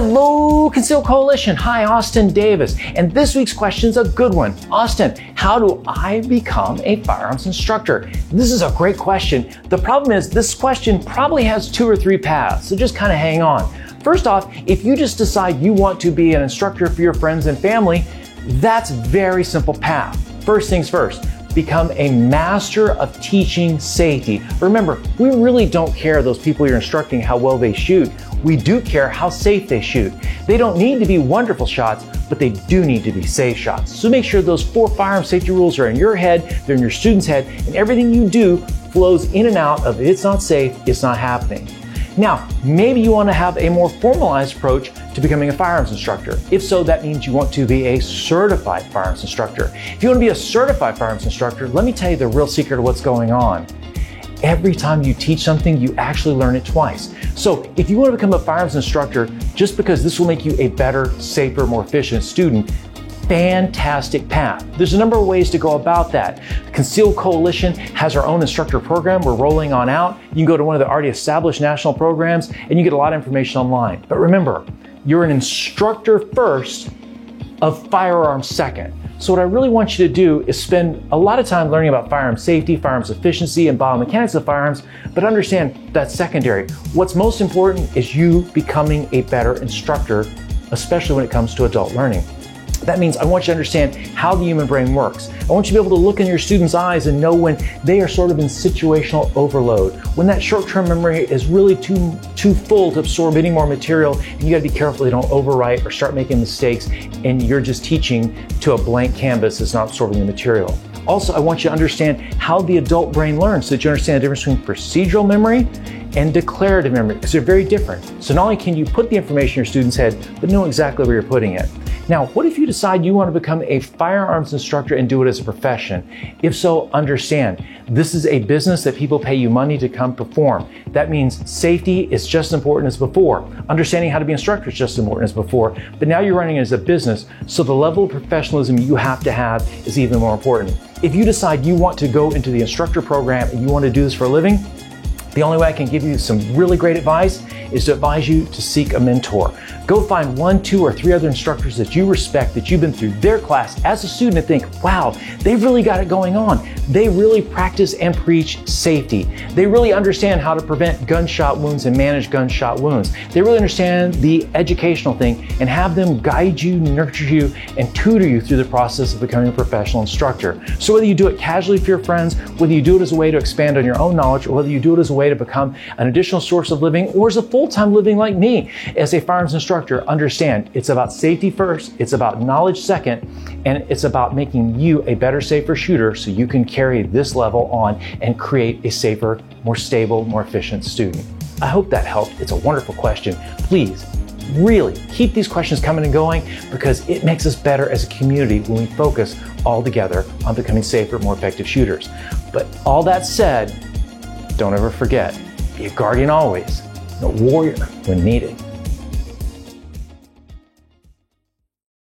Hello, Conceal Coalition. Hi, Austin Davis. And this week's question's a good one. Austin, how do I become a firearms instructor? This is a great question. The problem is this question probably has 2 or 3 paths, so just kind of hang on. First off, if you just decide you want to be an instructor for your friends and family, that's a very simple path. First things first. Become a master of teaching safety. Remember, we really don't care, those people you're instructing, how well they shoot. We do care how safe they shoot. They don't need to be wonderful shots, but they do need to be safe shots. So make sure those 4 firearm safety rules are in your head, they're in your student's head, and everything you do flows in and out of it's not safe, it's not happening. Now, maybe you want to have a more formalized approach to becoming a firearms instructor. If so, that means you want to be a certified firearms instructor. If you want to be a certified firearms instructor, let me tell you the real secret of what's going on. Every time you teach something, you actually learn it twice. So if you want to become a firearms instructor, just because this will make you a better, safer, more efficient student, fantastic path. There's a number of ways to go about that. Conceal Coalition has our own instructor program we're rolling on out. You can go to one of the already established national programs and you get a lot of information online. But remember, you're an instructor first, of firearms second. So what I really want you to do is spend a lot of time learning about firearms safety, firearms efficiency, and biomechanics of firearms, but understand that's secondary. What's most important is you becoming a better instructor, especially when it comes to adult learning. That means I want you to understand how the human brain works. I want you to be able to look in your students' eyes and know when they are sort of in situational overload, when that short-term memory is really too full to absorb any more material, and you gotta be careful they don't overwrite or start making mistakes, and you're just teaching to a blank canvas that's not absorbing the material. Also, I want you to understand how the adult brain learns so that you understand the difference between procedural memory and declarative memory, because they're very different. So not only can you put the information in your student's head, but know exactly where you're putting it. Now, what if you decide you want to become a firearms instructor and do it as a profession? If so, understand, this is a business that people pay you money to come perform. That means safety is just as important as before. Understanding how to be an instructor is just as important as before, but now you're running it as a business, so the level of professionalism you have to have is even more important. If you decide you want to go into the instructor program and you want to do this for a living, the only way I can give you some really great advice is to advise you to seek a mentor. Go find 1, 2, or 3 other instructors that you respect, that you've been through their class as a student, and think, wow, they've really got it going on. They really practice and preach safety. They really understand how to prevent gunshot wounds and manage gunshot wounds. They really understand the educational thing, and have them guide you, nurture you, and tutor you through the process of becoming a professional instructor. So whether you do it casually for your friends, whether you do it as a way to expand on your own knowledge, or whether you do it as a way to become an additional source of living, or as a full-time living like me as a firearms instructor, understand it's about safety first, it's about knowledge second, and it's about making you a better, safer shooter so you can carry this level on and create a safer, more stable, more efficient student. I hope that helped. It's a wonderful question. Please, really keep these questions coming and going, because it makes us better as a community when we focus all together on becoming safer, more effective shooters. But all that said, don't ever forget, be a guardian always, and a warrior when needed.